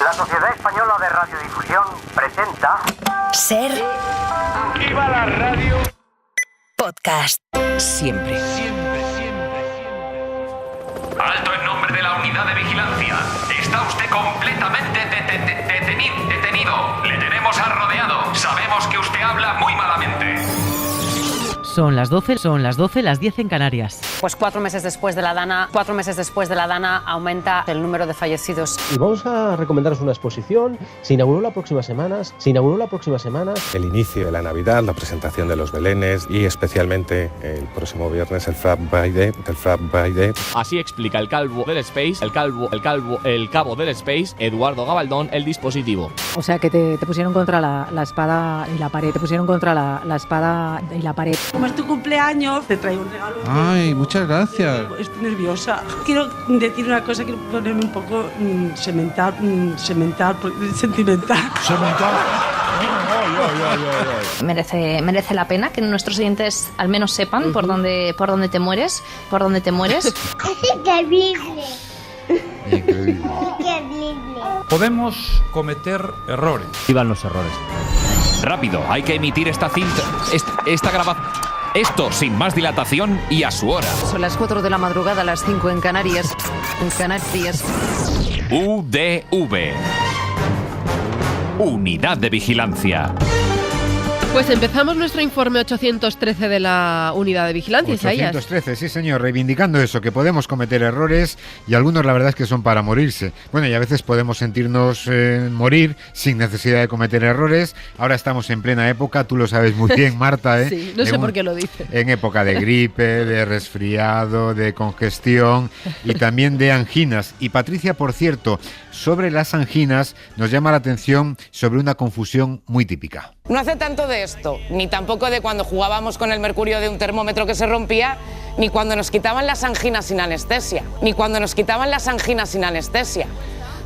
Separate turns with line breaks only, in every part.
La Sociedad Española de Radiodifusión presenta...
Ser...
¡Viva la radio!
Podcast. Siempre.
Alto en nombre de la unidad de vigilancia. Está usted completamente detenido. Le tenemos rodeado. Sabemos que usted habla muy malamente.
Son las 12, las 10 en Canarias.
Pues 4 meses después de la Dana aumenta el número de fallecidos.
Y vamos a recomendaros una exposición. Se inauguró la próxima semana.
El inicio de la Navidad, la presentación de los belenes y especialmente el próximo viernes el Fab Friday.
Así explica el calvo del Space, el cabo del Space, Eduardo Gabaldón, el dispositivo.
O sea que te pusieron contra la espada y la pared.
Como es tu cumpleaños, te traigo un regalo.
Ay, muchas gracias.
Estoy nerviosa. Quiero decir una cosa, quiero ponerme un poco sentimental.
Merece la pena que nuestros oyentes al menos sepan por dónde te mueres.
Increíble. Podemos cometer errores.
Vivan los errores.
Rápido, hay que emitir esta cinta, esta grabación. Esto sin más dilatación y a su hora.
Son las 4 de la madrugada, las 5 en Canarias.
UDV. Unidad de Vigilancia.
Pues empezamos nuestro informe 813 de la Unidad de Vigilancia, Isaías.
813, sí señor, reivindicando eso, que podemos cometer errores y algunos la verdad es que son para morirse. Bueno, y a veces podemos sentirnos morir sin necesidad de cometer errores. Ahora estamos en plena época, tú lo sabes muy bien, Marta,
Sí, no sé por qué lo dice.
En época de gripe, de resfriado, de congestión y también de anginas. Y Patricia, por cierto, sobre las anginas nos llama la atención sobre una confusión muy típica.
No hace tanto de esto, ni tampoco de cuando jugábamos con el mercurio de un termómetro que se rompía, ni cuando nos quitaban las anginas sin anestesia.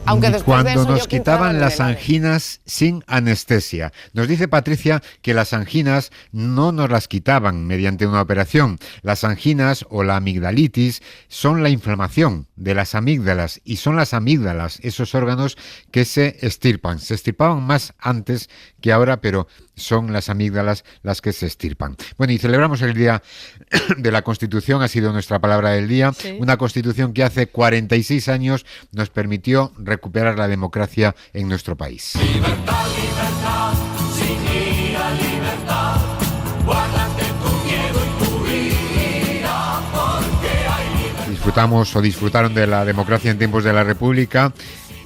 Aunque después
cuando
de eso
nos quitaban las anginas sin anestesia. Nos dice Patricia que las anginas no nos las quitaban mediante una operación. Las anginas o la amigdalitis son la inflamación de las amígdalas y son las amígdalas, esos órganos que se extirpan. Se extirpaban más antes que ahora, pero son las amígdalas las que se extirpan. Bueno, y celebramos el Día de la Constitución, ha sido nuestra palabra del día, sí. Una Constitución que hace 46 años nos permitió recuperar la democracia en nuestro país.
Libertad, libertad, sin ira, libertad, guárdate tu miedo y tu ira, porque hay libertad.
Disfrutaron de la democracia en tiempos de la República.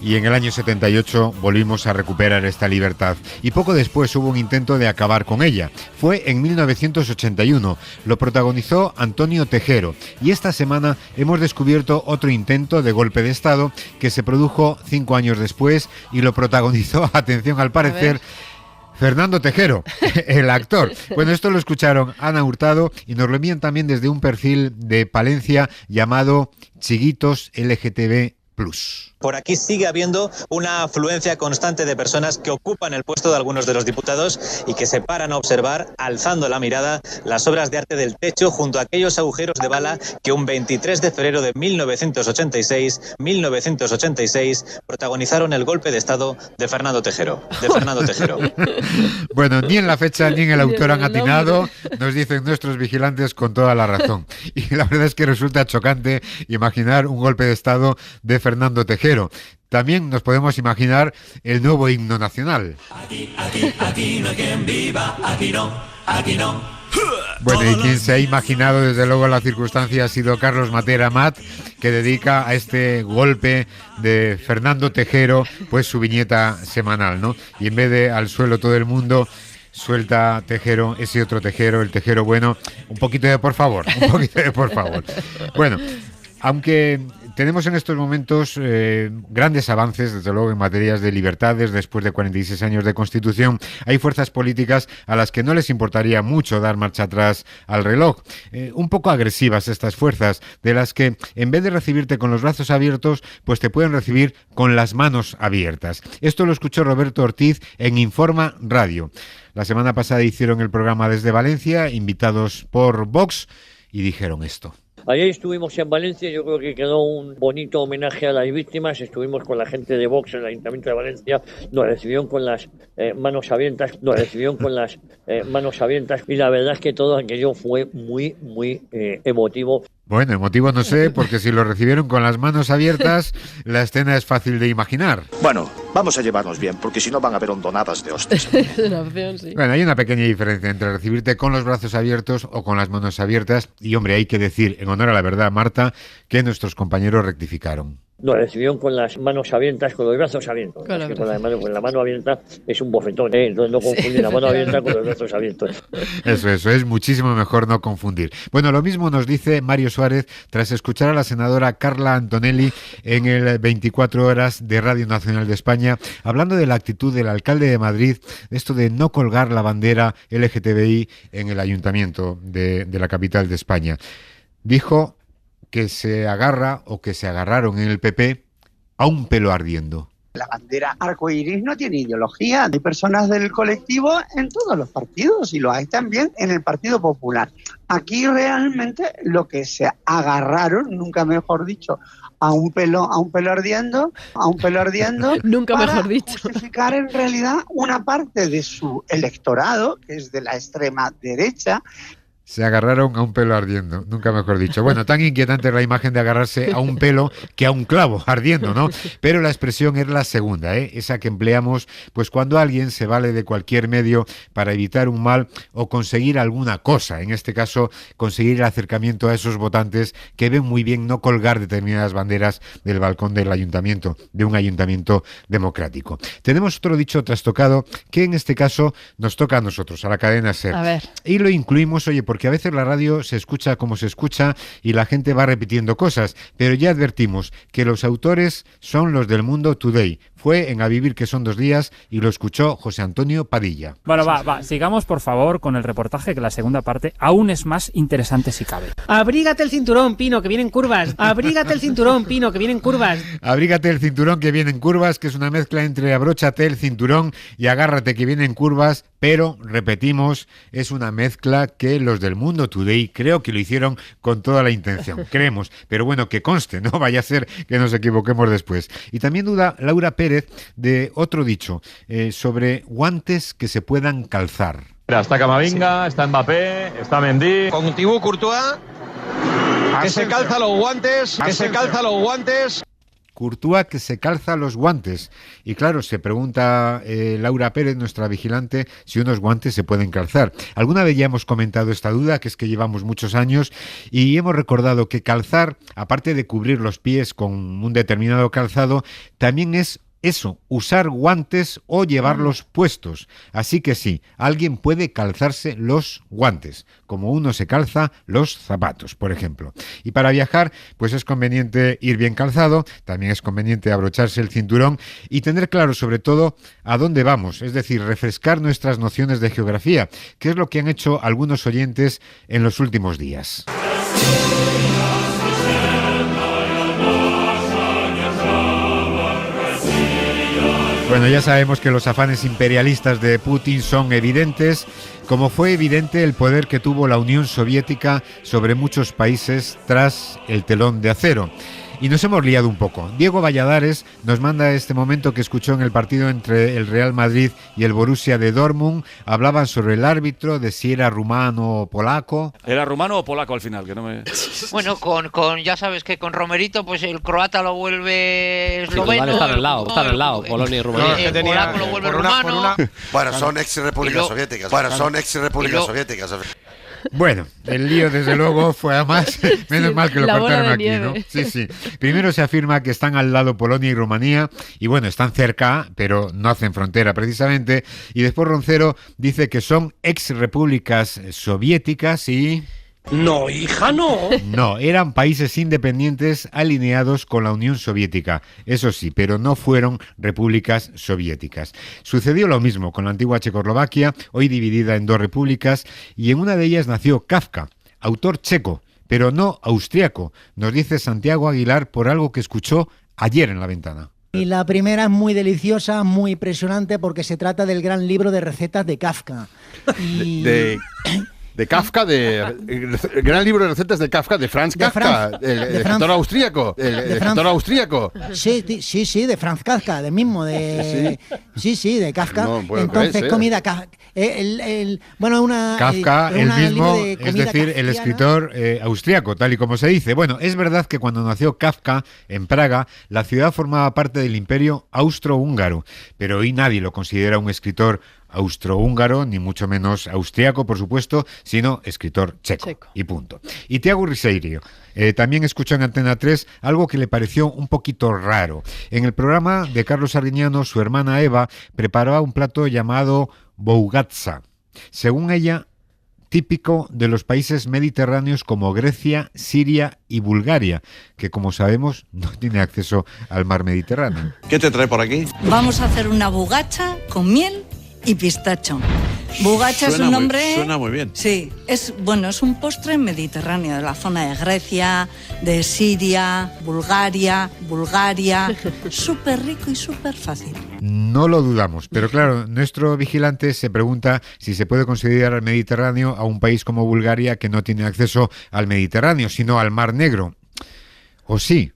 Y en el año 78 volvimos a recuperar esta libertad. Y poco después hubo un intento de acabar con ella. Fue en 1981. Lo protagonizó Antonio Tejero. Y esta semana hemos descubierto otro intento de golpe de Estado que se produjo 5 años después y lo protagonizó, atención al parecer, Fernando Tejero, el actor. Bueno, esto lo escucharon Ana Hurtado y nos lo envían también desde un perfil de Palencia llamado Chiguitos LGTB+.
Por aquí sigue habiendo una afluencia constante de personas que ocupan el puesto de algunos de los diputados y que se paran a observar, alzando la mirada, las obras de arte del techo junto a aquellos agujeros de bala que un 23 de febrero de 1986 protagonizaron el golpe de Estado de Fernando Tejero.
Bueno, ni en la fecha ni en el autor han atinado, nos dicen nuestros vigilantes con toda la razón. Y la verdad es que resulta chocante imaginar un golpe de Estado de Fernando Tejero. También nos podemos imaginar el nuevo himno nacional.
Aquí no hay quien viva, aquí no.
Bueno, y quien se ha imaginado desde luego la circunstancia ha sido Carlos Matera Mat, que dedica a este golpe de Fernando Tejero pues su viñeta semanal, ¿no? Y en vez de al suelo todo el mundo, suelta Tejero, ese otro Tejero, el Tejero bueno. Un poquito de por favor. Bueno, aunque tenemos en estos momentos grandes avances, desde luego, en materias de libertades. Después de 46 años de Constitución, hay fuerzas políticas a las que no les importaría mucho dar marcha atrás al reloj. Un poco agresivas estas fuerzas, de las que en vez de recibirte con los brazos abiertos, pues te pueden recibir con las manos abiertas. Esto lo escuchó Roberto Ortiz en Informa Radio. La semana pasada hicieron el programa desde Valencia, invitados por Vox, y dijeron esto.
Ayer estuvimos en Valencia, yo creo que quedó un bonito homenaje a las víctimas. Estuvimos con la gente de Vox en el Ayuntamiento de Valencia, nos recibieron con las manos abiertas, y la verdad es que todo aquello fue muy, muy emotivo.
Bueno, emotivo no sé, porque si lo recibieron con las manos abiertas, la escena es fácil de imaginar.
Bueno, vamos a llevarnos bien, porque si no van a haber hondonadas de hostias.
Es una opción, sí.
Bueno, hay una pequeña diferencia entre recibirte con los brazos abiertos o con las manos abiertas. Y hombre, hay que decir, en honor a la verdad, Marta, que nuestros compañeros rectificaron.
Nos recibieron con las manos abiertas, con los brazos abiertos. Con la mano abierta es un bofetón, entonces no confundir la mano abierta con los brazos abiertos.
Eso, es muchísimo mejor no confundir. Bueno, lo mismo nos dice Mario Suárez tras escuchar a la senadora Carla Antonelli en el 24 Horas de Radio Nacional de España, hablando de la actitud del alcalde de Madrid, esto de no colgar la bandera LGTBI en el ayuntamiento de la capital de España. Dijo que se agarra o que se agarraron en el PP a un pelo ardiendo.
La bandera arcoíris no tiene ideología. Hay personas del colectivo en todos los partidos y lo hay también en el Partido Popular. Aquí realmente lo que se agarraron, nunca mejor dicho, a un pelo ardiendo,
nunca
para
mejor dicho,
justificar en realidad una parte de su electorado, que es de la extrema derecha.
Se agarraron a un pelo ardiendo, nunca mejor dicho. Bueno, tan inquietante es la imagen de agarrarse a un pelo que a un clavo ardiendo, ¿no? Pero la expresión es la segunda, esa que empleamos pues cuando alguien se vale de cualquier medio para evitar un mal o conseguir alguna cosa. En este caso, conseguir el acercamiento a esos votantes que ven muy bien no colgar determinadas banderas del balcón del ayuntamiento, de un ayuntamiento democrático. Tenemos otro dicho trastocado que en este caso nos toca a nosotros, a la cadena SER.
A ver.
Y lo incluimos, porque a veces la radio se escucha como se escucha y la gente va repitiendo cosas, pero ya advertimos que los autores son los del Mundo Today. Fue en A Vivir que son 2 días y lo escuchó José Antonio Padilla.
Bueno, sigamos por favor con el reportaje, que la segunda parte aún es más interesante si cabe.
Abrígate el cinturón, Pino, que vienen curvas. Abrígate el cinturón, Pino, que vienen curvas.
Abrígate el cinturón, que vienen curvas, que es una mezcla entre abróchate el cinturón y agárrate, que vienen curvas, pero, repetimos, es una mezcla que los del Mundo Today creo que lo hicieron con toda la intención, creemos, pero bueno, que conste, no vaya a ser que nos equivoquemos después. Y también duda Laura Pérez de otro dicho sobre guantes que se puedan calzar.
Está Camavinga, está Mbappé, está Mendy.
Con Thibaut Courtois, que se calza los guantes,
Courtois que se calza los guantes. Y claro, se pregunta Laura Pérez, nuestra vigilante, si unos guantes se pueden calzar. Alguna vez ya hemos comentado esta duda, que es que llevamos muchos años y hemos recordado que calzar, aparte de cubrir los pies con un determinado calzado, también es eso, usar guantes o llevarlos puestos. Así que sí, alguien puede calzarse los guantes, como uno se calza los zapatos, por ejemplo. Y para viajar, pues es conveniente ir bien calzado, también es conveniente abrocharse el cinturón y tener claro sobre todo a dónde vamos, es decir, refrescar nuestras nociones de geografía, que es lo que han hecho algunos oyentes en los últimos días. Bueno, ya sabemos que los afanes imperialistas de Putin son evidentes, como fue evidente el poder que tuvo la Unión Soviética sobre muchos países tras el telón de acero. Y nos hemos liado un poco. Diego Valladares nos manda este momento que escuchó en el partido entre el Real Madrid y el Borussia de Dortmund. Hablaban sobre el árbitro, de si era rumano o polaco.
¿Era rumano o polaco al final? Que no me...
Bueno, con ya sabes que con Romerito, pues el croata lo vuelve esloveno.
Sí, están al lado, Polonia y Rumanía.
El polaco lo vuelve rumano.
Bueno, son ex-repúblicas soviéticas.
Bueno, el lío desde luego fue a más, menos mal que lo cortaron aquí, ¿no? Sí. Primero se afirma que están al lado Polonia y Rumanía, y bueno, están cerca, pero no hacen frontera precisamente, y después Roncero dice que son ex-repúblicas soviéticas y...
No, hija, no.
No, eran países independientes alineados con la Unión Soviética, eso sí, pero no fueron repúblicas soviéticas. Sucedió lo mismo con la antigua Checoslovaquia, hoy dividida en 2 repúblicas, y en una de ellas nació Kafka, autor checo, pero no austriaco, nos dice Santiago Aguilar por algo que escuchó ayer en La Ventana.
Y la primera es muy deliciosa, muy impresionante, porque se trata del gran libro de recetas de Kafka.
de Kafka, el gran libro de recetas de Kafka, de Franz Kafka, el escritor austríaco. El escritor austríaco.
Sí, de Franz Kafka, del mismo, de Kafka.
No,
entonces, comida, Kafka,
el mismo, es decir, el escritor austríaco, tal y como se dice. Bueno, es verdad que cuando nació Kafka en Praga, la ciudad formaba parte del Imperio Austrohúngaro, pero hoy nadie lo considera un escritor austrohúngaro, ni mucho menos austriaco, por supuesto, sino escritor checo. Y punto. Y Tiago Riseirio también escuchó en Antena 3 algo que le pareció un poquito raro. En el programa de Carlos Arguiñano, su hermana Eva preparaba un plato llamado bougatsa. Según ella, típico de los países mediterráneos como Grecia, Siria y Bulgaria, que como sabemos no tiene acceso al mar Mediterráneo.
¿Qué te trae por aquí?
Vamos a hacer una bougatsa con miel y pistacho. Bougatsa es un nombre...
Suena muy bien.
Sí, es un postre mediterráneo, de la zona de Grecia, de Siria, Bulgaria. Súper rico y súper fácil.
No lo dudamos, pero claro, nuestro vigilante se pregunta si se puede considerar el Mediterráneo a un país como Bulgaria que no tiene acceso al Mediterráneo, sino al Mar Negro. O sí,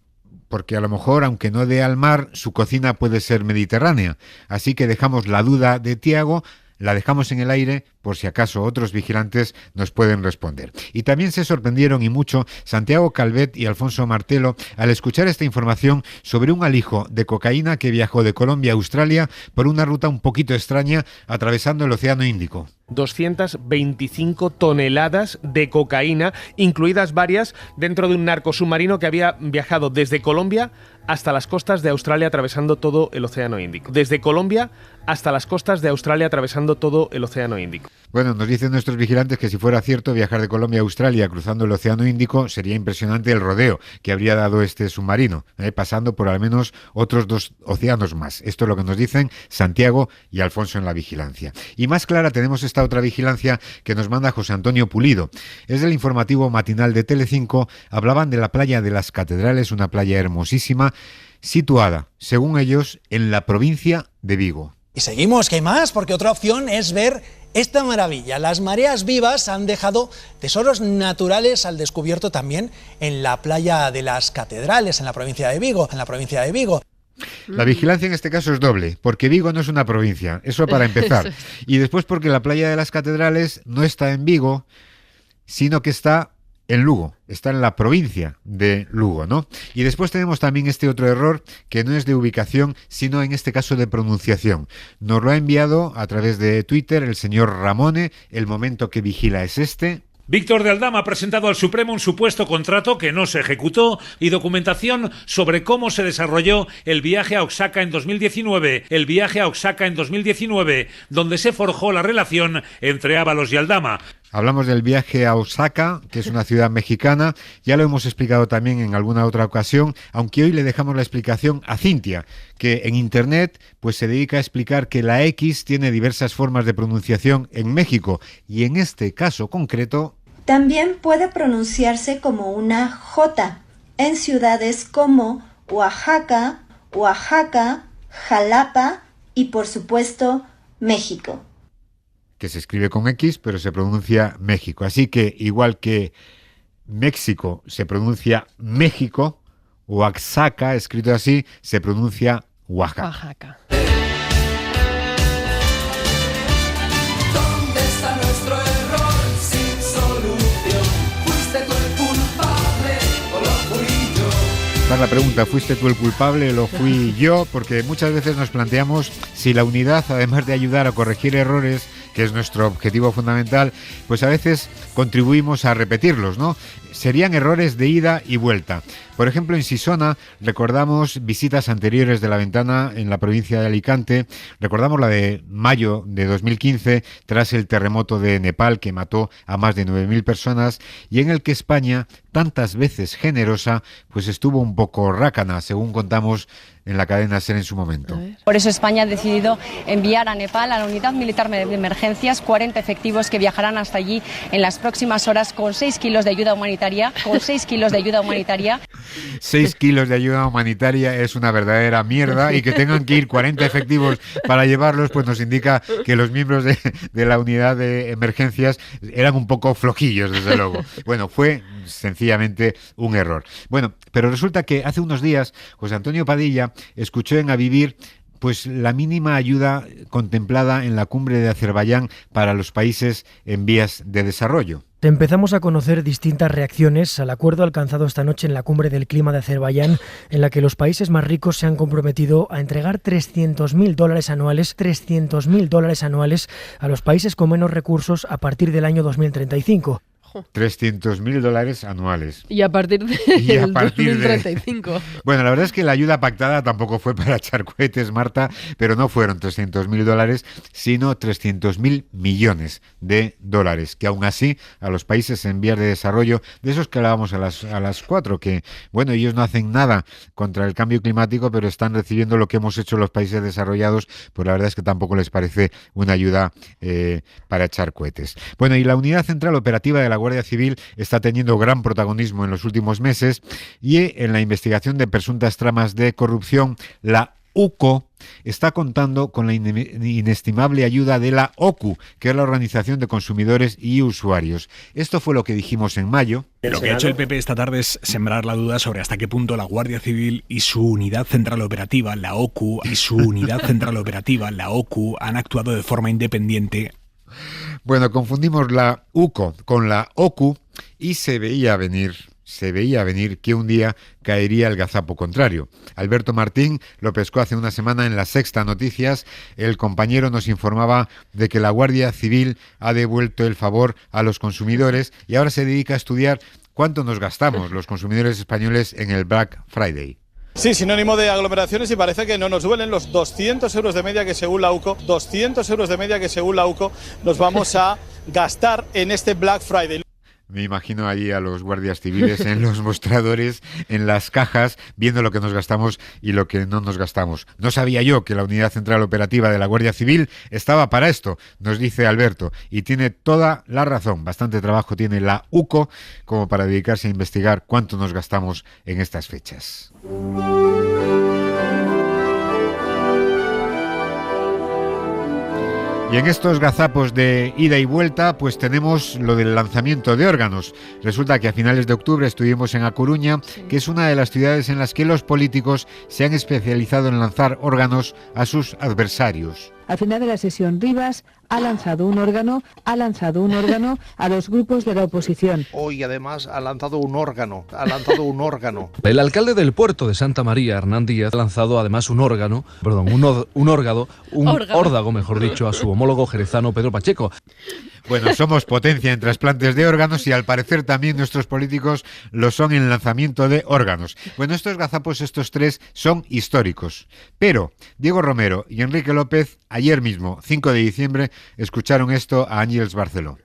porque a lo mejor, aunque no dé al mar, su cocina puede ser mediterránea. Así que dejamos la duda de Tiago, la dejamos en el aire por si acaso otros vigilantes nos pueden responder. Y también se sorprendieron y mucho Santiago Calvet y Alfonso Martelo al escuchar esta información sobre un alijo de cocaína que viajó de Colombia a Australia por una ruta un poquito extraña atravesando el Océano Índico.
225 toneladas de cocaína, incluidas varias dentro de un narcosubmarino que había viajado desde Colombia hasta las costas de Australia atravesando todo el Océano Índico. Desde Colombia hasta las costas de Australia atravesando todo el Océano Índico.
Bueno, nos dicen nuestros vigilantes que si fuera cierto viajar de Colombia a Australia cruzando el Océano Índico sería impresionante el rodeo que habría dado este submarino, pasando por al menos otros 2 océanos más. Esto es lo que nos dicen Santiago y Alfonso en la vigilancia. Y más clara tenemos esta otra vigilancia que nos manda José Antonio Pulido. Es del informativo matinal de Telecinco. Hablaban de la playa de las Catedrales, una playa hermosísima, situada, según ellos, en la provincia de Vigo.
Y seguimos, que hay más, porque otra opción es ver esta maravilla. Las mareas vivas han dejado tesoros naturales al descubierto también en la playa de las Catedrales, en la provincia de Vigo.
La vigilancia en este caso es doble, porque Vigo no es una provincia, eso para empezar. Y después porque la playa de las Catedrales no está en Vigo, sino que está en Lugo, está en la provincia de Lugo, ¿no? Y después tenemos también este otro error que no es de ubicación, sino en este caso de pronunciación. Nos lo ha enviado a través de Twitter el señor Ramone. El momento que vigila es este.
Víctor de Aldama ha presentado al Supremo un supuesto contrato que no se ejecutó y documentación sobre cómo se desarrolló el viaje a Oaxaca en 2019. El viaje a Oaxaca en 2019, donde se forjó la relación entre Ábalos y Aldama.
Hablamos del viaje a Oaxaca, que es una ciudad mexicana. Ya lo hemos explicado también en alguna otra ocasión, aunque hoy le dejamos la explicación a Cintia, que en Internet pues se dedica a explicar que la X tiene diversas formas de pronunciación en México y en este caso concreto
también puede pronunciarse como una J en ciudades como Oaxaca, Jalapa y por supuesto México.
Que se escribe con X, pero se pronuncia México. Así que, igual que México se pronuncia México, Oaxaca, escrito así, se pronuncia Oaxaca.
¿Dónde está nuestro error sin solución? ¿Fuiste tú el culpable o lo fui yo?
Esta es la pregunta, ¿fuiste tú el culpable o lo fui yo? Porque muchas veces nos planteamos si la unidad, además de ayudar a corregir errores, que es nuestro objetivo fundamental, pues a veces contribuimos a repetirlos, ¿no? Serían errores de ida y vuelta. Por ejemplo, en Sisona recordamos visitas anteriores de La Ventana en la provincia de Alicante. Recordamos la de mayo de 2015, tras el terremoto de Nepal que mató a más de 9.000 personas y en el que España, tantas veces generosa, pues estuvo un poco rácana, según contamos en la cadena SER en su momento.
Por eso España ha decidido enviar a Nepal a la unidad militar de emergencia
emergencias, 40 efectivos que viajarán hasta allí en las próximas horas con 6 kilos de ayuda humanitaria. 6 kilos de ayuda humanitaria.
6 kilos de ayuda humanitaria es una verdadera mierda, y que tengan que ir 40 efectivos para llevarlos, pues nos indica que los miembros de la unidad de emergencias eran un poco flojillos, desde luego. Bueno, fue sencillamente un error. Bueno, pero resulta que hace unos días José Antonio Padilla escuchó en A Vivir pues la mínima ayuda contemplada en la cumbre de Azerbaiyán para los países en vías de desarrollo.
Empezamos a conocer distintas reacciones al acuerdo alcanzado esta noche en la cumbre del clima de Azerbaiyán, en la que los países más ricos se han comprometido a entregar $300.000 anuales a los países con menos recursos a partir del año 2035.
$300.000 anuales.
Y a partir de 2035.
Bueno, la verdad es que la ayuda pactada tampoco fue para echar cohetes, Marta, pero no fueron $300.000, sino 300.000 millones de dólares, que aún así a los países en vías de desarrollo, de esos que hablábamos a las 4, que bueno, ellos no hacen nada contra el cambio climático, pero están recibiendo lo que hemos hecho los países desarrollados, pues la verdad es que tampoco les parece una ayuda para echar cohetes. Bueno, y la Unidad Central Operativa de la Guardia Civil está teniendo gran protagonismo en los últimos meses, y en la investigación de presuntas tramas de corrupción, la UCO está contando con la inestimable ayuda de la OCU, que es la Organización de Consumidores y Usuarios. Esto fue lo que dijimos en mayo.
Lo que ha hecho el PP esta tarde es sembrar la duda sobre hasta qué punto la Guardia Civil y su Unidad Central Operativa, la OCU, han actuado de forma independiente.
Bueno, confundimos la UCO con la OCU y se veía venir que un día caería el gazapo contrario. Alberto Martín lo pescó hace una semana en La Sexta Noticias. El compañero nos informaba de que la Guardia Civil ha devuelto el favor a los consumidores y ahora se dedica a estudiar cuánto nos gastamos los consumidores españoles en el Black Friday.
Sí, sinónimo de aglomeraciones, y parece que no nos duelen los 200 euros de media que según la UCO, nos vamos a gastar en este Black Friday.
Me imagino allí a los guardias civiles en los mostradores, en las cajas, viendo lo que nos gastamos y lo que no nos gastamos. No sabía yo que la Unidad Central Operativa de la Guardia Civil estaba para esto, nos dice Alberto, y tiene toda la razón. Bastante trabajo tiene la UCO como para dedicarse a investigar cuánto nos gastamos en estas fechas. Y en estos gazapos de ida y vuelta, pues tenemos lo del lanzamiento de órganos. Resulta que a finales de octubre estuvimos en A Coruña, que es una de las ciudades en las que los políticos se han especializado en lanzar órganos a sus adversarios.
Al final de la sesión, Rivas ha lanzado un órgano a los grupos de la oposición.
Hoy además ha lanzado un órgano.
El alcalde del puerto de Santa María, Hernán Díaz, ha lanzado además un órdago, mejor dicho, a su homólogo jerezano Pedro Pacheco.
Bueno, somos potencia en trasplantes de órganos y al parecer también nuestros políticos lo son en lanzamiento de órganos. Bueno, estos gazapos, estos tres, son históricos. Pero Diego Romero y Enrique López, ayer mismo, 5 de diciembre, escucharon esto a Ángeles Barceló.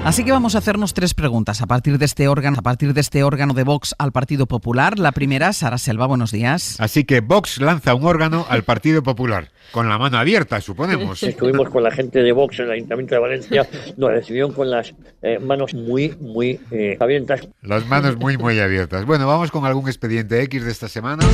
Así que vamos a hacernos tres preguntas a partir de este órgano de Vox al Partido Popular. La primera, Sara Selva, buenos días.
Así que Vox lanza un órgano al Partido Popular, con la mano abierta, suponemos.
Estuvimos con la gente de Vox en el Ayuntamiento de Valencia, nos recibieron con las manos muy abiertas.
Las manos muy abiertas. Bueno, vamos con algún expediente X de esta semana.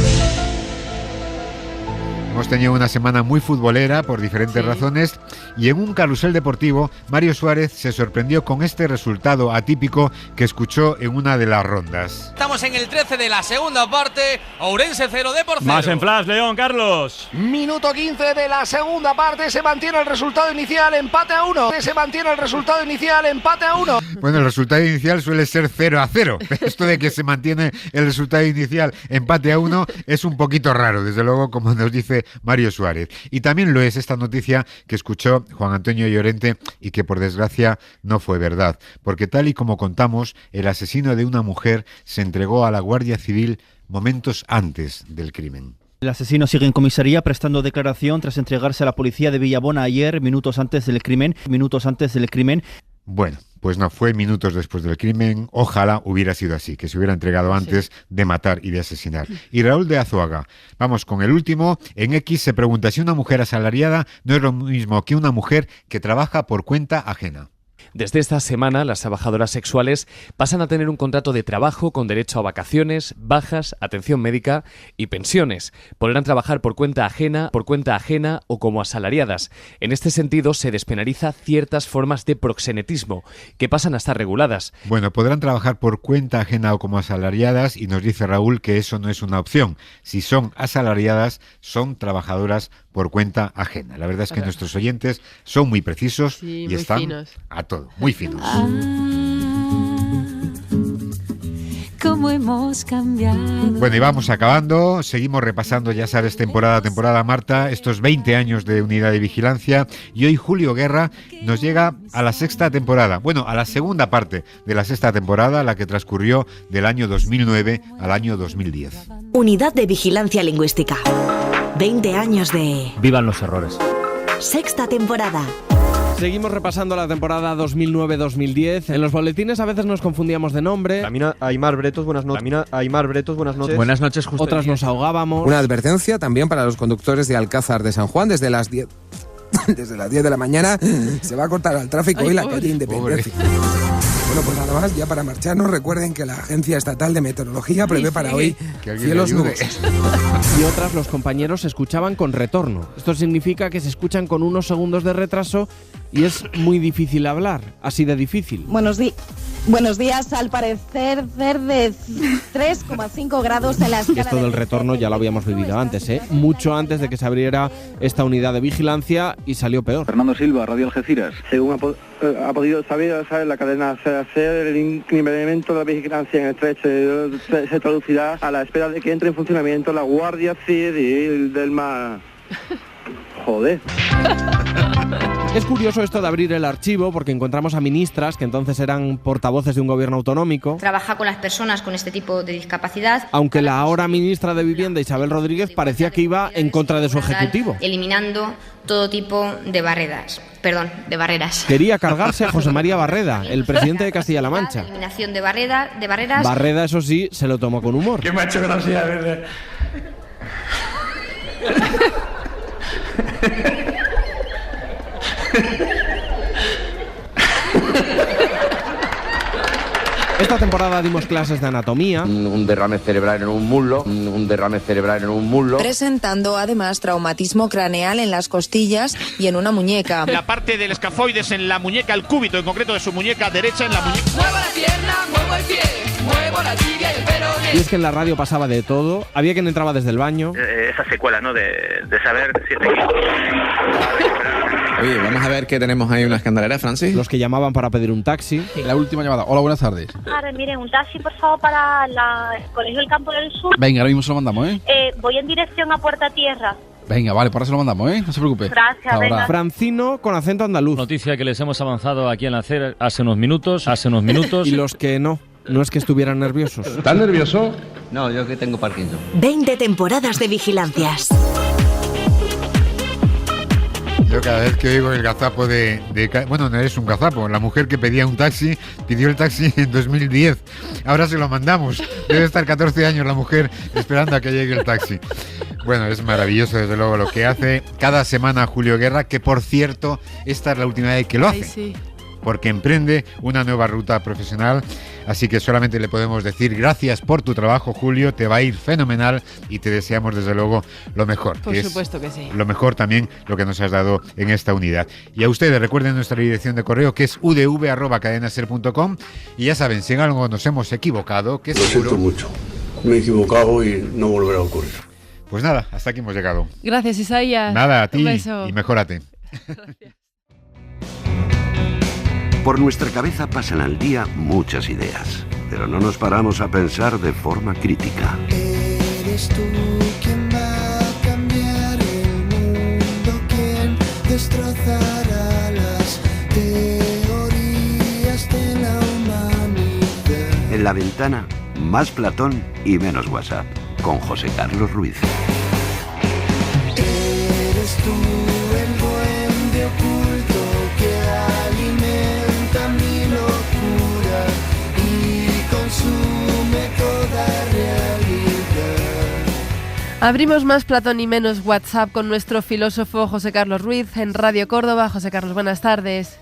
Hemos tenido una semana muy futbolera por diferentes razones, y en un carrusel deportivo Mario Suárez se sorprendió con este resultado atípico que escuchó en una de las rondas.
Estamos en el 13 de la segunda parte, Ourense 0, Depor 0.
Más en flash, León, Carlos.
Minuto 15 de la segunda parte, se mantiene el resultado inicial, empate a 1.
Bueno, el resultado inicial suele ser 0-0. Esto de que se mantiene el resultado inicial empate a 1 es un poquito raro, desde luego, como nos dice Mario Suárez. Y también lo es esta noticia que escuchó Juan Antonio Llorente y que por desgracia no fue verdad, porque tal y como contamos, el asesino de una mujer se entregó a la Guardia Civil momentos antes del crimen.
El asesino sigue en comisaría prestando declaración tras entregarse a la policía de Villabona ayer, minutos antes del crimen.
Bueno, Pues no, fue minutos después del crimen. Ojalá hubiera sido así, que se hubiera entregado antes de matar y de asesinar. Y Raúl de Azuaga, vamos con el último. En X se pregunta si una mujer asalariada no es lo mismo que una mujer que trabaja por cuenta ajena.
Desde esta semana, las trabajadoras sexuales pasan a tener un contrato de trabajo con derecho a vacaciones, bajas, atención médica y pensiones. Podrán trabajar por cuenta ajena o como asalariadas. En este sentido, se despenaliza ciertas formas de proxenetismo, que pasan a estar reguladas.
Bueno, podrán trabajar por cuenta ajena o como asalariadas, y nos dice Raúl que eso no es una opción. Si son asalariadas, son trabajadoras por cuenta ajena. La verdad es que nuestros oyentes son muy precisos y muy están finos. A todo, muy finos.
Cómo hemos cambiado.
Bueno, y vamos acabando. Seguimos repasando, ya sabes, temporada a temporada, Marta, estos 20 años de Unidad de Vigilancia. Y hoy Julio Guerra nos llega a la sexta temporada. Bueno, a la segunda parte de la sexta temporada, la que transcurrió del año 2009 al año 2010.
Unidad de Vigilancia Lingüística. 20 años de...
Vivan los errores.
Sexta temporada.
Seguimos repasando la temporada 2009-2010. En los boletines a veces nos confundíamos de nombre.
Camina Aymar Bretos, buenas noches. Buenas noches.
Buenas noches, justo. Otras nos ahogábamos.
Una advertencia también para los conductores de Alcázar de San Juan. Desde las 10 de la mañana se va a cortar el tráfico y la calle Independencia. Bueno, pues nada más, ya para marcharnos, recuerden que la Agencia Estatal de Meteorología prevé para hoy cielos nubosos.
Y otras los compañeros escuchaban con retorno. Esto significa que se escuchan con unos segundos de retraso y es muy difícil hablar, así de difícil.
Buenos días, al parecer de 3,5 grados en la escala.
Esto del retorno ya lo habíamos vivido antes, mucho antes de que se abriera esta unidad de vigilancia y salió peor.
Fernando Silva, Radio Algeciras. Según ha podido saber la cadena hacer el incremento de la vigilancia en el estrecho se traducirá a la espera de que entre en funcionamiento la Guardia Civil del Mar. Joder.
Es curioso esto de abrir el archivo porque encontramos a ministras que entonces eran portavoces de un gobierno autonómico.
Trabaja con las personas con este tipo de discapacidad.
Aunque la ahora ministra de Vivienda, Isabel Rodríguez, parecía que iba en contra de su ejecutivo.
Eliminando todo tipo de barreras.
Quería cargarse a José María Barreda, el presidente de Castilla-La Mancha.
Eliminación de barreras.
Barreda, eso sí, se lo tomó con humor.
Que me ha hecho gracia, ¿verdad?
Esta temporada dimos clases de anatomía.
Un derrame cerebral en un muslo.
Presentando además traumatismo craneal en las costillas y en una muñeca.
La parte del escafoides en la muñeca, el cúbito en concreto de su muñeca derecha en la muñeca.
Muevo la pierna, muevo el pie, muevo la tibia y el peroné.
Y es que en la radio pasaba de todo. Había quien entraba desde el baño.
Esa secuela, ¿no? De saber si
Oye, vamos a ver que tenemos ahí una escandalera, Francis.
Los que llamaban para pedir un taxi.
La última llamada. Hola, buenas tardes.
Miren, un taxi, por favor, para el Colegio del Campo del Sur.
Venga, ahora mismo se lo mandamos,
Voy en dirección a Puerta Tierra.
Venga, vale, por ahora se lo mandamos, no se preocupe.
Gracias, venga.
Francino con acento andaluz. Noticia que les hemos avanzado aquí en la CER hace unos minutos. Y los que no es que estuvieran nerviosos.
¿Estás nervioso?
No, yo que tengo Parkinson.
20 temporadas de vigilancias.
Yo cada vez que oigo el gazapo bueno, no es un gazapo, la mujer que pedía un taxi, pidió el taxi en 2010, ahora se lo mandamos, debe estar 14 años la mujer esperando a que llegue el taxi. Bueno, es maravilloso desde luego lo que hace cada semana Julio Guerra, que por cierto, esta es la última vez que lo hace. Sí. Porque emprende una nueva ruta profesional, así que solamente le podemos decir gracias por tu trabajo, Julio, te va a ir fenomenal y te deseamos desde luego lo mejor.
Por supuesto que sí.
Lo mejor también lo que nos has dado en esta unidad. Y a ustedes recuerden nuestra dirección de correo, que es udv@cadenaser.com, y ya saben, si en algo nos hemos equivocado, que seguro...
Lo siento mucho, me he equivocado y no volverá a ocurrir.
Pues nada, hasta aquí hemos llegado.
Gracias, Isaías.
Nada, a ti y mejórate.
Por nuestra cabeza pasan al día muchas ideas, pero no nos paramos a pensar de forma crítica.
Eres tú quien va a cambiar el mundo, quien destrozará las teorías de la humanidad.
En la ventana, más Platón y menos WhatsApp, con José Carlos Ruiz.
Eres tú el duende oculto que alimenta mi locura.
Abrimos más Platón y menos WhatsApp con nuestro filósofo José Carlos Ruiz en Radio Córdoba. José Carlos, buenas tardes.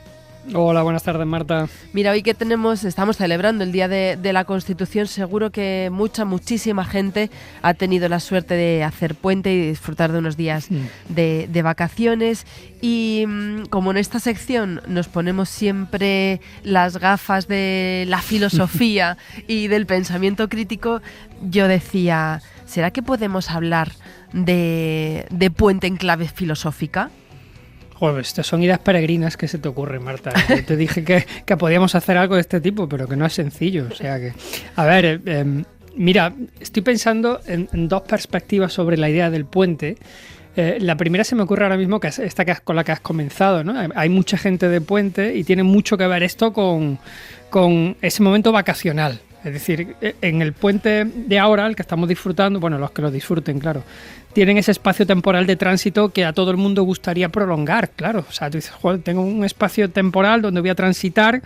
Hola, buenas tardes, Marta.
Mira, hoy que estamos celebrando el Día de la Constitución, seguro que muchísima gente ha tenido la suerte de hacer puente y disfrutar de unos días de vacaciones. Y como en esta sección nos ponemos siempre las gafas de la filosofía y del pensamiento crítico, yo decía, ¿será que podemos hablar de puente en clave filosófica?
Joder, estas son ideas peregrinas que se te ocurren, Marta. Yo te dije que podíamos hacer algo de este tipo, pero que no es sencillo. O sea que, a ver, mira, estoy pensando en dos perspectivas sobre la idea del puente. La primera se me ocurre ahora mismo, que es esta con la que has comenzado, ¿no? Hay mucha gente de puente y tiene mucho que ver esto con ese momento vacacional. Es decir, en el puente de ahora, el que estamos disfrutando, bueno, los que lo disfruten, claro, tienen ese espacio temporal de tránsito que a todo el mundo gustaría prolongar, claro. O sea, tú dices, joder, tengo un espacio temporal donde voy a transitar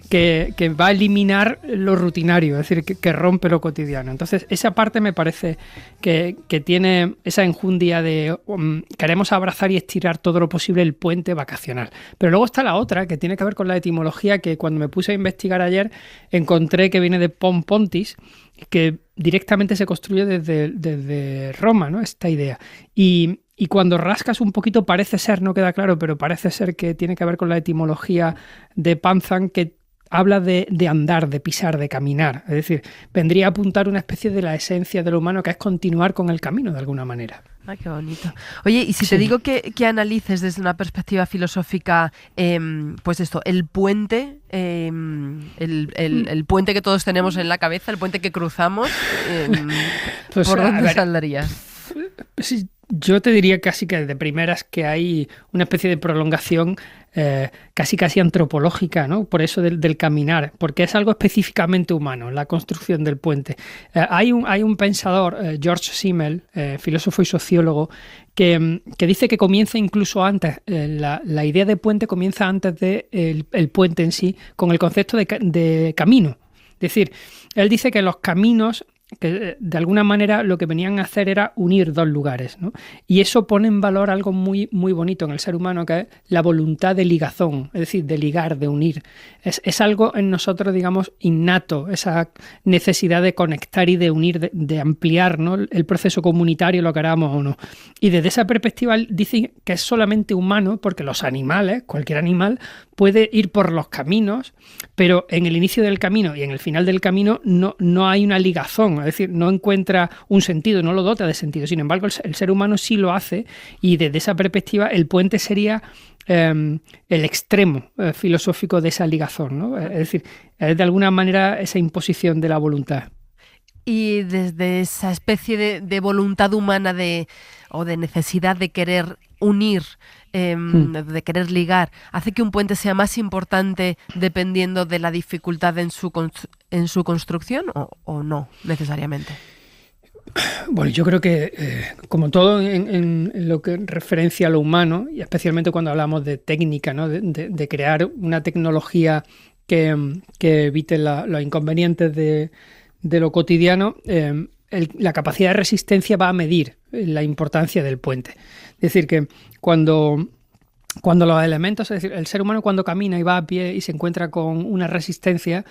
que va a eliminar lo rutinario, es decir, que rompe lo cotidiano. Entonces, esa parte me parece que tiene esa enjundia de queremos abrazar y estirar todo lo posible el puente vacacional. Pero luego está la otra, que tiene que ver con la etimología, que cuando me puse a investigar ayer encontré que viene de pon pontis, que directamente se construye desde Roma, ¿no? Esta idea. Y cuando rascas un poquito parece ser, no queda claro, pero parece ser que tiene que ver con la etimología de Panzan, que habla de andar, de pisar, de caminar. Es decir, vendría a apuntar una especie de la esencia de lo humano, que es continuar con el camino de alguna manera.
Ay, qué bonito. Oye, y si te digo que analices desde una perspectiva filosófica, pues esto, el puente, el puente que todos tenemos en la cabeza, el puente que cruzamos,
pues,
¿por dónde saldrías?
Sí, yo te diría casi que de primeras que hay una especie de prolongación casi antropológica, ¿no? Por eso del caminar, porque es algo específicamente humano, la construcción del puente. Hay un pensador, George Simmel, filósofo y sociólogo, que dice que comienza incluso antes, la idea de puente comienza antes del puente en sí, con el concepto de camino. Es decir, él dice que los caminos, que de alguna manera lo que venían a hacer era unir dos lugares, ¿no? Y eso pone en valor algo muy, muy bonito en el ser humano, que es la voluntad de ligazón, es decir, de ligar, de unir. Es algo en nosotros, digamos, innato, esa necesidad de conectar y de unir, de ampliar, ¿no? El proceso comunitario, lo queramos o no. Y desde esa perspectiva dicen que es solamente humano, porque los animales, cualquier animal, puede ir por los caminos, pero en el inicio del camino y en el final del camino no hay una ligazón, es decir, no encuentra un sentido, no lo dota de sentido. Sin embargo, el ser humano sí lo hace, y desde esa perspectiva el puente sería el extremo filosófico de esa ligazón, ¿no? Es decir, es de alguna manera esa imposición de la voluntad.
Y desde esa especie de voluntad humana o de necesidad de querer unir, de querer ligar, hace que un puente sea más importante dependiendo de la dificultad en su construcción o no necesariamente.
Bueno, yo creo que como todo en lo que referencia a lo humano, y especialmente cuando hablamos de técnica, ¿no? de crear una tecnología que evite los inconvenientes de lo cotidiano, la capacidad de resistencia va a medir la importancia del puente. Es decir, que cuando los elementos, es decir, el ser humano cuando camina y va a pie y se encuentra con una resistencia,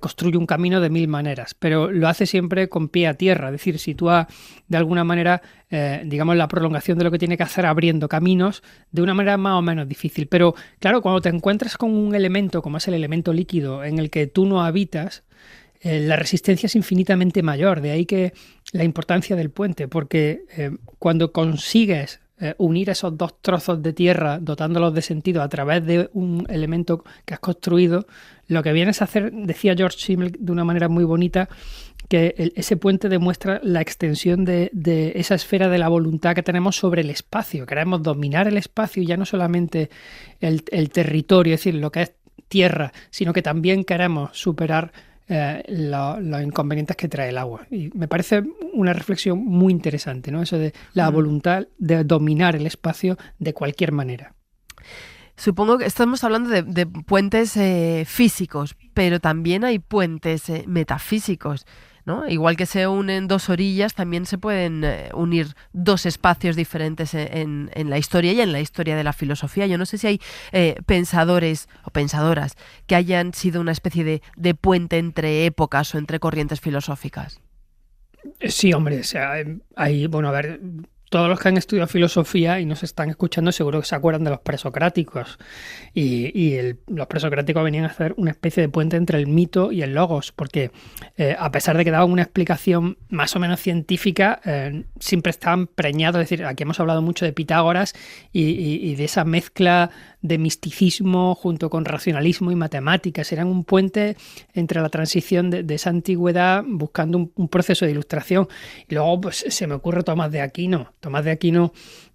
construye un camino de 1000 maneras, pero lo hace siempre con pie a tierra, es decir, sitúa de alguna manera, digamos, la prolongación de lo que tiene que hacer abriendo caminos de una manera más o menos difícil. Pero claro, cuando te encuentras con un elemento como es el elemento líquido en el que tú no habitas, la resistencia es infinitamente mayor, de ahí que la importancia del puente, porque cuando consigues unir esos dos trozos de tierra dotándolos de sentido a través de un elemento que has construido, lo que vienes a hacer, decía George Simmel de una manera muy bonita, que ese puente demuestra la extensión de esa esfera de la voluntad que tenemos sobre el espacio. Queremos dominar el espacio y ya no solamente el territorio, es decir, lo que es tierra, sino que también queremos superar los inconvenientes que trae el agua. Y me parece una reflexión muy interesante, ¿no? Eso de la voluntad de dominar el espacio de cualquier manera.
Supongo que estamos hablando de puentes físicos, pero también hay puentes metafísicos. ¿no? Igual que se unen dos orillas, también se pueden unir dos espacios diferentes en la historia y en la historia de la filosofía. Yo no sé si hay pensadores o pensadoras que hayan sido una especie de puente entre épocas o entre corrientes filosóficas.
Sí, hombre, o sea, hay, bueno, a ver, todos los que han estudiado filosofía y nos están escuchando seguro que se acuerdan de los presocráticos. Los presocráticos venían a hacer una especie de puente entre el mito y el logos, porque a pesar de que daban una explicación más o menos científica, siempre estaban preñados. Es decir, aquí hemos hablado mucho de Pitágoras y de esa mezcla de misticismo junto con racionalismo y matemáticas. Eran un puente entre la transición de esa antigüedad buscando un proceso de ilustración. Y luego pues, se me ocurre Tomás de Aquino. Tomás de Aquino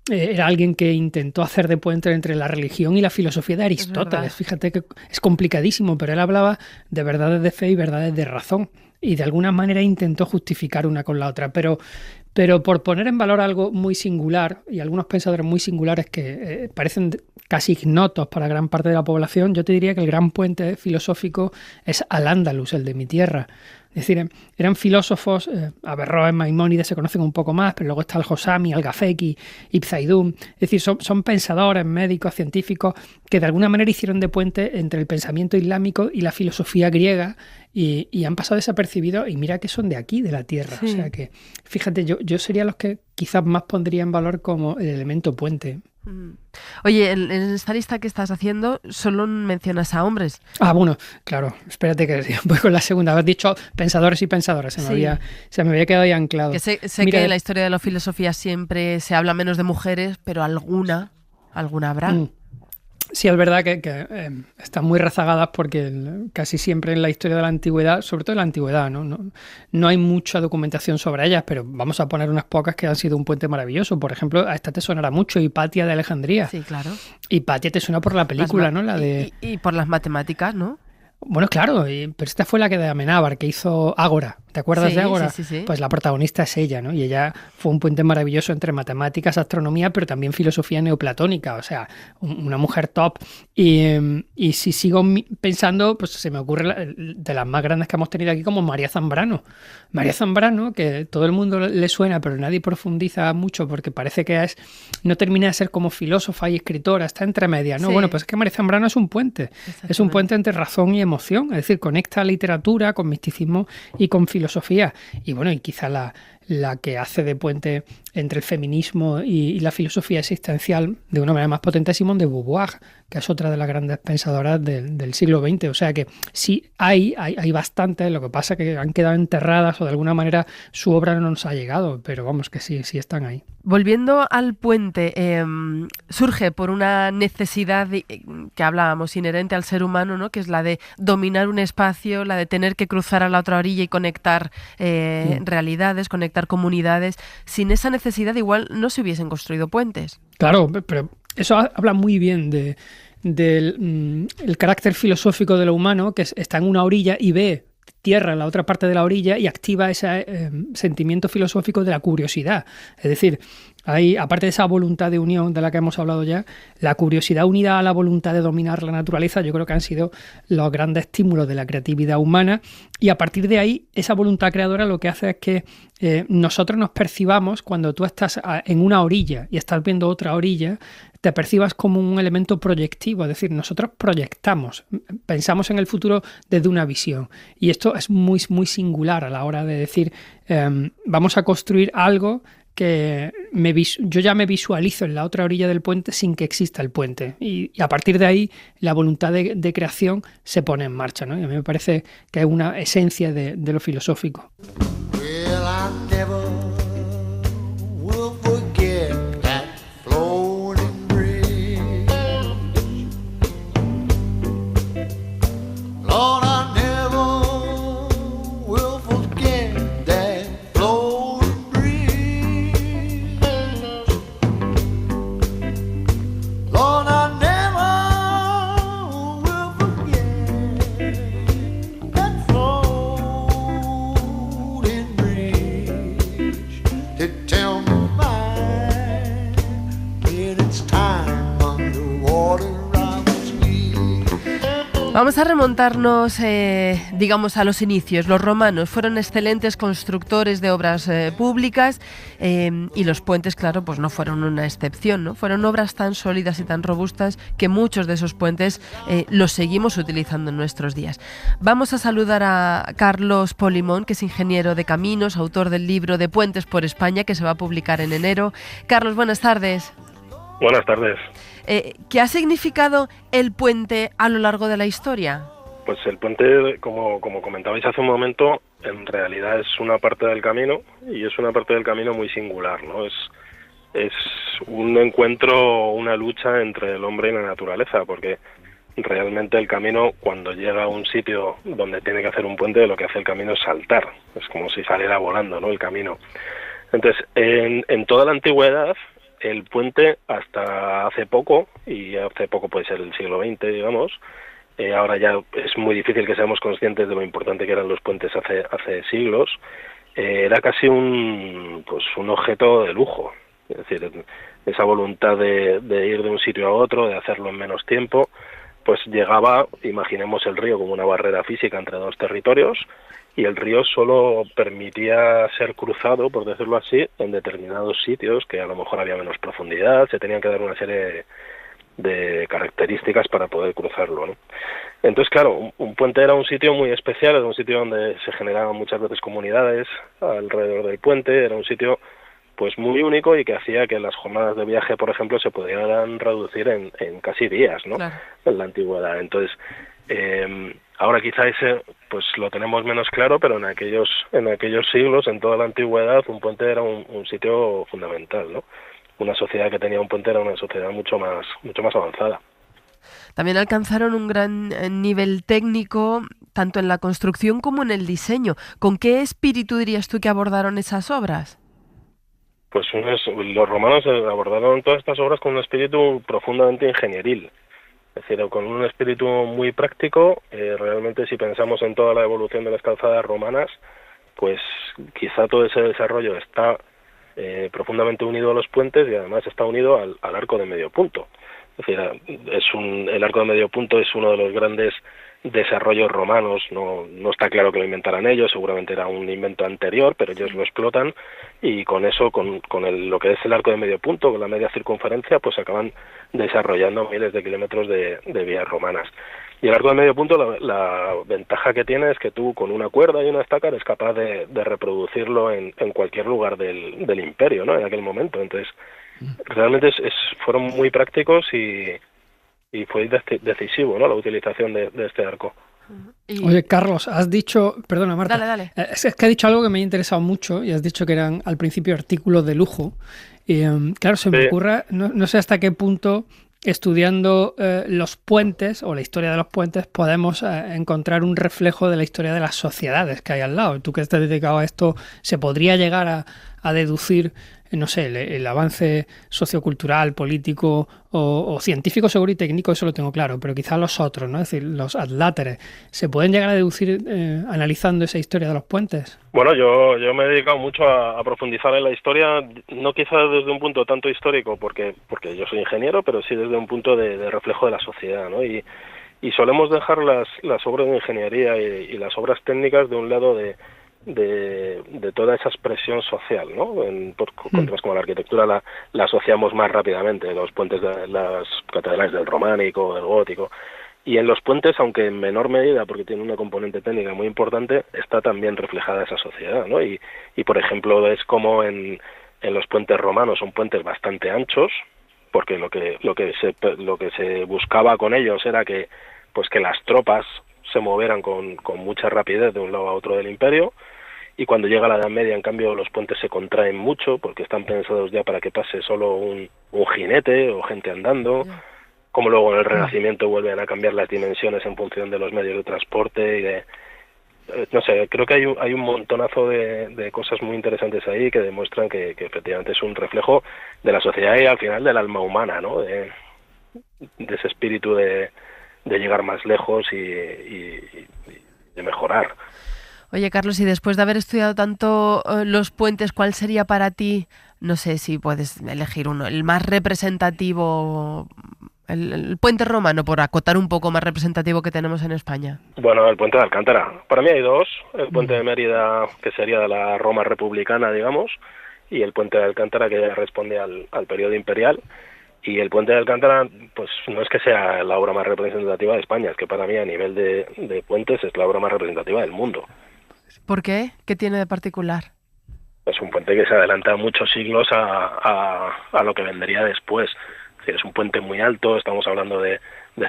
era alguien que intentó hacer de puente entre la religión y la filosofía de Aristóteles. Fíjate que es complicadísimo, pero él hablaba de verdades de fe y verdades de razón. Y de alguna manera intentó justificar una con la otra. Pero por poner en valor algo muy singular, y algunos pensadores muy singulares que parecen casi ignotos para gran parte de la población, yo te diría que el gran puente filosófico es Al-Ándalus, el de mi tierra. Es decir, eran filósofos, Averroes, Maimónides se conocen un poco más, pero luego está Al-Josami, Al-Gafeki, Ibn Saidún. Es decir, son pensadores, médicos, científicos que de alguna manera hicieron de puente entre el pensamiento islámico y la filosofía griega y han pasado desapercibidos y mira que son de aquí, de la tierra. Sí. O sea que, fíjate, yo sería los que quizás más pondría en valor como el elemento puente.
Oye, en esta lista que estás haciendo solo mencionas a hombres.
Ah, bueno, claro, espérate que voy con la segunda. Has dicho pensadores y pensadoras, se me había quedado ahí anclado.
Que sé Mira, que en la historia de la filosofía siempre se habla menos de mujeres, pero alguna habrá.
Sí, es verdad que están muy rezagadas porque casi siempre en la historia de la antigüedad, sobre todo en la antigüedad, no hay mucha documentación sobre ellas, pero vamos a poner unas pocas que han sido un puente maravilloso. Por ejemplo, a esta te sonará mucho, Hipatia de Alejandría.
Sí, claro.
Hipatia te suena por la película, ¿no? La de...
y por las matemáticas, ¿no?
Bueno, claro, pero esta fue la que de Amenábar, que hizo Ágora. ¿Te acuerdas de Ágora?
Sí.
Pues la protagonista es ella, ¿no? Y ella fue un puente maravilloso entre matemáticas, astronomía, pero también filosofía neoplatónica. O sea, una mujer top. Y si sigo pensando, pues se me ocurre de las más grandes que hemos tenido aquí, como María Zambrano. María Zambrano, que todo el mundo le suena, pero nadie profundiza mucho porque parece que no termina de ser como filósofa y escritora, está entre medias, ¿no? Sí. Bueno, pues es que María Zambrano es un puente. Es un puente entre razón y emoción. Es decir, conecta literatura con misticismo y con filosofía. Y bueno, y quizá la que hace de puente entre el feminismo y la filosofía existencial de una manera más potente es Simone de Beauvoir, que es otra de las grandes pensadoras del siglo XX. O sea que sí hay bastantes, lo que pasa es que han quedado enterradas o de alguna manera su obra no nos ha llegado, pero vamos que sí están ahí.
Volviendo al puente, surge por una necesidad que hablábamos, inherente al ser humano, ¿no? Que es la de dominar un espacio, la de tener que cruzar a la otra orilla y conectar realidades, conectar comunidades. Sin esa necesidad igual no se hubiesen construido puentes.
Claro, pero eso habla muy bien del carácter filosófico de lo humano, que está en una orilla y ve tierra en la otra parte de la orilla y activa ese sentimiento filosófico de la curiosidad. Es decir, hay, aparte de esa voluntad de unión de la que hemos hablado ya, la curiosidad unida a la voluntad de dominar la naturaleza, yo creo que han sido los grandes estímulos de la creatividad humana, y a partir de ahí, esa voluntad creadora lo que hace es que nosotros nos percibamos, cuando tú estás en una orilla y estás viendo otra orilla, te percibas como un elemento proyectivo, es decir, nosotros proyectamos, pensamos en el futuro desde una visión, y esto es muy, muy singular a la hora de decir, vamos a construir algo que yo ya me visualizo en la otra orilla del puente sin que exista el puente, y a partir de ahí la voluntad de creación se pone en marcha, ¿no? Y a mí me parece que es una esencia de lo filosófico.
Well, I never will forget that floating bridge. Lord, I never will forget that floating bridge. Lord, I never will forget that floating bridge.
Vamos a remontarnos, digamos, a los inicios. Los romanos fueron excelentes constructores de obras públicas y los puentes, claro, pues no fueron una excepción, ¿no? Fueron obras tan sólidas y tan robustas que muchos de esos puentes los seguimos utilizando en nuestros días. Vamos a saludar a Carlos Polimón, que es ingeniero de caminos, autor del libro de Puentes por España, que se va a publicar en enero. Carlos, buenas tardes.
Buenas tardes.
¿Qué ha significado el puente a lo largo de la historia?
Pues el puente, como comentabais hace un momento, en realidad es una parte del camino, y es una parte del camino muy singular, ¿no? Es un encuentro, una lucha entre el hombre y la naturaleza, porque realmente el camino, cuando llega a un sitio donde tiene que hacer un puente, lo que hace el camino es saltar. Es como si saliera volando, ¿no?, el camino. Entonces, en toda la antigüedad, el puente, hasta hace poco, y hace poco puede ser el siglo XX, digamos, ahora ya es muy difícil que seamos conscientes de lo importante que eran los puentes hace siglos, era casi un objeto de lujo. Es decir, esa voluntad de ir de un sitio a otro, de hacerlo en menos tiempo, pues llegaba, imaginemos el río como una barrera física entre dos territorios, y el río solo permitía ser cruzado, por decirlo así, en determinados sitios que a lo mejor había menos profundidad, se tenían que dar una serie de características para poder cruzarlo, ¿no? Entonces, claro, un puente era un sitio muy especial, era un sitio donde se generaban muchas veces comunidades alrededor del puente, era un sitio pues muy único y que hacía que las jornadas de viaje, por ejemplo, se pudieran reducir en casi días, ¿no? Claro. En la antigüedad. Entonces, ahora quizá ese pues lo tenemos menos claro, pero en aquellos siglos, en toda la antigüedad, un puente era un sitio fundamental, ¿no? Una sociedad que tenía un puente era una sociedad mucho más avanzada.
También alcanzaron un gran nivel técnico, tanto en la construcción como en el diseño. ¿Con qué espíritu dirías tú que abordaron esas obras?
Pues los romanos abordaron todas estas obras con un espíritu profundamente ingenieril. Es decir, con un espíritu muy práctico. Realmente, si pensamos en toda la evolución de las calzadas romanas, pues quizá todo ese desarrollo está profundamente unido a los puentes y además está unido al arco de medio punto. Es decir, el arco de medio punto es uno de los grandes desarrollos romanos. No está claro que lo inventaran ellos, seguramente era un invento anterior, pero ellos lo explotan, y con eso, con lo que es el arco de medio punto, con la media circunferencia, pues acaban desarrollando miles de kilómetros de vías romanas. Y el arco de medio punto, la ventaja que tiene es que tú, con una cuerda y una estaca, eres capaz de reproducirlo en cualquier lugar del imperio, ¿no?, en aquel momento. Entonces, realmente fueron muy prácticos y fue decisivo, ¿no?, la utilización de este arco.
Oye, Carlos, has dicho... Perdona, Marta.
Dale.
Es que has dicho algo que me ha interesado mucho, y has dicho que eran al principio artículos de lujo. Y claro, se me ocurre, no sé hasta qué punto, estudiando los puentes o la historia de los puentes, podemos encontrar un reflejo de la historia de las sociedades que hay al lado. Tú que estás dedicado a esto, ¿se podría llegar a deducir, no sé, el avance sociocultural, político o científico, seguro, y técnico? Eso lo tengo claro, pero quizás los otros, ¿no? Es decir, los adláteres, ¿se pueden llegar a deducir analizando esa historia de los puentes?
Bueno, yo me he dedicado mucho a profundizar en la historia, no quizás desde un punto tanto histórico, porque yo soy ingeniero, pero sí desde un punto de reflejo de la sociedad, ¿no? Y solemos dejar las obras de ingeniería y las obras técnicas de un lado de toda esa expresión social, ¿no? Por contraste con la arquitectura la asociamos más rápidamente, los puentes de las catedrales del románico, del gótico, y en los puentes, aunque en menor medida, porque tiene una componente técnica muy importante, está también reflejada esa sociedad, ¿no? Y por ejemplo, es como en los puentes romanos son puentes bastante anchos, porque lo que se buscaba con ellos era que las tropas se movieran con mucha rapidez de un lado a otro del imperio, y cuando llega la Edad Media, en cambio, los puentes se contraen mucho porque están pensados ya para que pase solo un jinete o gente andando, como luego en el Renacimiento vuelven a cambiar las dimensiones en función de los medios de transporte y no sé, creo que hay un montonazo de cosas muy interesantes ahí que demuestran que efectivamente es un reflejo de la sociedad y al final del alma humana, ¿no? De ese espíritu de llegar más lejos y de mejorar.
Oye, Carlos, y después de haber estudiado tanto los puentes, ¿cuál sería para ti, no sé si puedes elegir uno, el más representativo El puente romano, por acotar un poco más representativo que tenemos en España.
Bueno, el puente de Alcántara. Para mí hay dos. El puente de Mérida, que sería de la Roma republicana, digamos, y el puente de Alcántara, que ya responde al periodo imperial. Y el puente de Alcántara, pues no es que sea la obra más representativa de España, es que para mí a nivel de puentes es la obra más representativa del mundo.
¿Por qué? ¿Qué tiene de particular?
Es un puente que se adelanta muchos siglos a lo que vendría después. Es decir, es un puente muy alto, estamos hablando de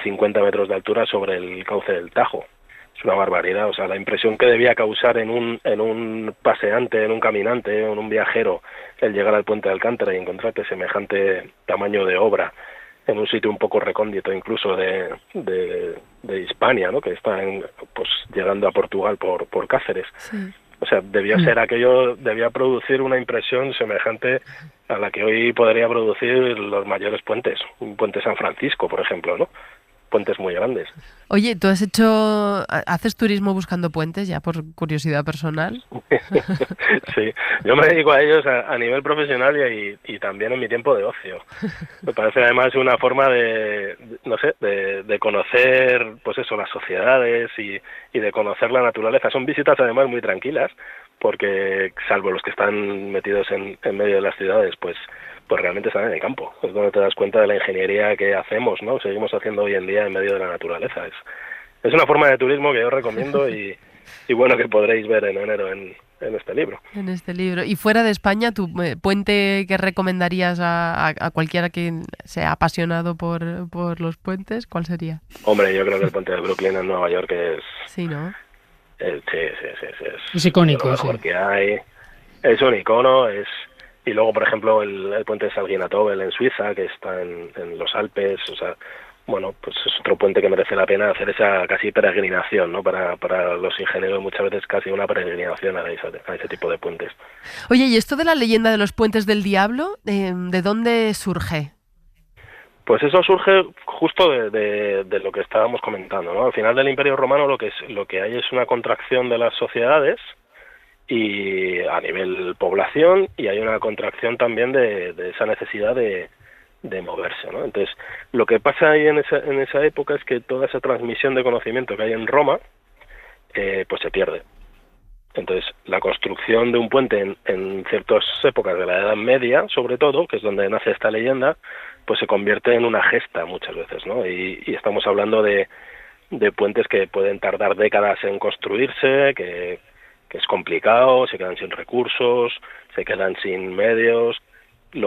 50 metros de altura sobre el cauce del Tajo. Es una barbaridad, o sea, la impresión que debía causar en un paseante, en un caminante, en un viajero, el llegar al puente de Alcántara y encontrarte semejante tamaño de obra en un sitio un poco recóndito incluso de Hispania, ¿no? Que está pues llegando a Portugal por Cáceres.
Sí.
O sea, debía ser aquello, debía producir una impresión semejante a la que hoy podría producir los mayores puentes. Un puente San Francisco, por ejemplo, ¿no? Puentes muy grandes.
Oye, ¿tú haces turismo buscando puentes ya por curiosidad personal?
Sí, yo me dedico a ellos a nivel profesional y también en mi tiempo de ocio. Me parece además una forma de conocer, pues eso, las sociedades y de conocer la naturaleza. Son visitas además muy tranquilas, porque salvo los que están metidos en medio de las ciudades, pues realmente están en el campo. Es donde te das cuenta de la ingeniería que hacemos, ¿no? Seguimos haciendo hoy en día en medio de la naturaleza. Es una forma de turismo que yo recomiendo y bueno, que podréis ver en enero en este libro.
En este libro. Y fuera de España, ¿tu puente que recomendarías a cualquiera que sea apasionado por los puentes? ¿Cuál sería?
Hombre, yo creo que el puente de Brooklyn en Nueva York es...
Sí, ¿no?
Es icónico,
lo mejor que hay. Es un icono, y luego, por ejemplo, el puente de Salginatobel en Suiza, que está en los Alpes, o sea, bueno, pues es otro puente que merece la pena hacer esa casi peregrinación, ¿no? Para los ingenieros muchas veces casi una peregrinación a ese tipo de puentes.
Oye, ¿y esto de la leyenda de los puentes del diablo, de dónde surge?
Pues eso surge justo de lo que estábamos comentando, ¿no? Al final del Imperio Romano lo que hay es una contracción de las sociedades y a nivel población, y hay una contracción también de esa necesidad de moverse, ¿no? Entonces, lo que pasa ahí en esa época es que toda esa transmisión de conocimiento que hay en Roma, pues se pierde. Entonces, la construcción de un puente en ciertas épocas de la Edad Media, sobre todo, que es donde nace esta leyenda, pues se convierte en una gesta muchas veces, ¿no? Y estamos hablando de puentes que pueden tardar décadas en construirse, que es complicado, se quedan sin recursos, se quedan sin medios,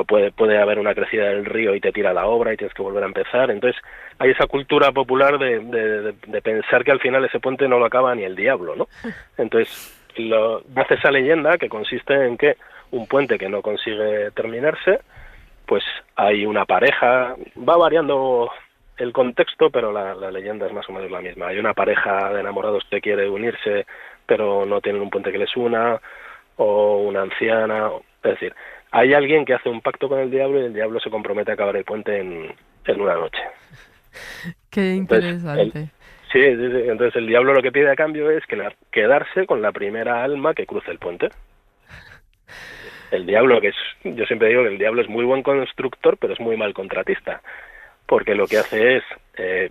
puede haber una crecida del río y te tira la obra y tienes que volver a empezar. Entonces hay esa cultura popular de pensar que al final ese puente no lo acaba ni el diablo, ¿no? Entonces hace esa leyenda que consiste en que un puente que no consigue terminarse, pues hay una pareja, va variando el contexto, pero la leyenda es más o menos la misma. Hay una pareja de enamorados que quiere unirse, pero no tienen un puente que les una, o una anciana, es decir, hay alguien que hace un pacto con el diablo y el diablo se compromete a acabar el puente en una noche.
Qué interesante.
Sí, entonces el diablo lo que pide a cambio es quedarse con la primera alma que cruce el puente. El diablo, yo siempre digo que el diablo es muy buen constructor, pero es muy mal contratista, porque lo que hace es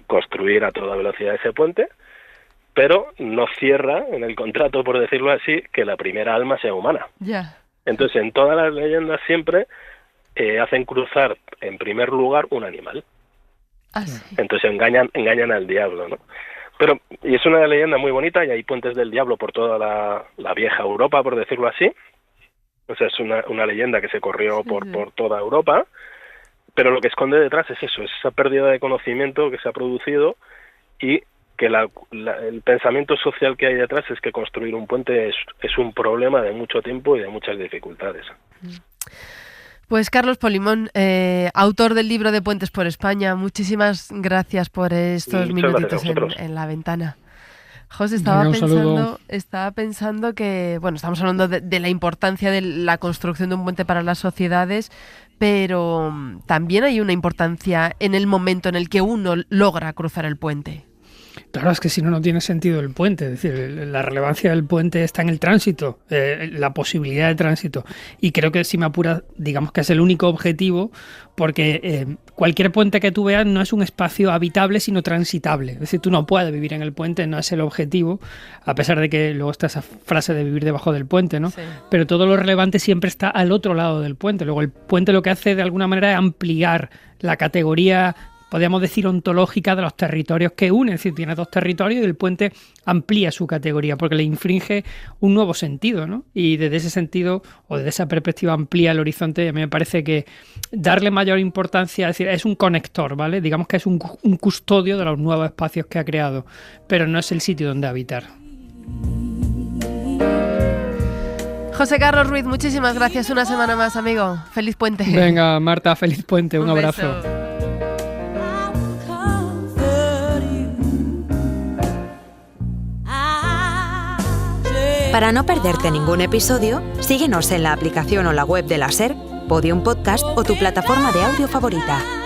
construir a toda velocidad ese puente, pero no cierra en el contrato, por decirlo así, que la primera alma sea humana.
Ya.
Entonces, en todas las leyendas siempre hacen cruzar, en primer lugar, un animal.
Ah, sí.
Entonces engañan al diablo, ¿no? Y es una leyenda muy bonita, y hay puentes del diablo por toda la vieja Europa, por decirlo así. O sea, es una leyenda que se corrió por toda Europa, pero lo que esconde detrás es eso, es esa pérdida de conocimiento que se ha producido, y que el pensamiento social que hay detrás es que construir un puente es un problema de mucho tiempo y de muchas dificultades.
Pues Carlos Polimón, autor del libro de Puentes por España, muchísimas gracias por estos minutitos en la ventana. José, estaba pensando que, bueno, estamos hablando de la importancia de la construcción de un puente para las sociedades, pero también hay una importancia en el momento en el que uno logra cruzar el puente.
Claro, es que si no, no tiene sentido el puente. Es decir, la relevancia del puente está en el tránsito, la posibilidad de tránsito. Y creo que, si me apuras, digamos que es el único objetivo, porque cualquier puente que tú veas no es un espacio habitable, sino transitable. Es decir, tú no puedes vivir en el puente, no es el objetivo, a pesar de que luego está esa frase de vivir debajo del puente, ¿no? Sí. Pero todo lo relevante siempre está al otro lado del puente. Luego, el puente lo que hace de alguna manera es ampliar la categoría, podríamos decir, ontológica de los territorios que unen. Es decir, tiene 2 territorios y el puente amplía su categoría porque le infringe un nuevo sentido, ¿no? Y desde ese sentido, o desde esa perspectiva, amplía el horizonte. Y a mí me parece que darle mayor importancia, es decir, es un conector, ¿vale? Digamos que es un custodio de los nuevos espacios que ha creado, pero no es el sitio donde habitar.
José Carlos Ruiz, muchísimas gracias. Una semana más, amigo. Feliz puente.
Venga, Marta, feliz puente. Un abrazo.
Beso.
Para no perderte ningún episodio, síguenos en la aplicación o la web de la SER, Podium Podcast o tu plataforma de audio favorita.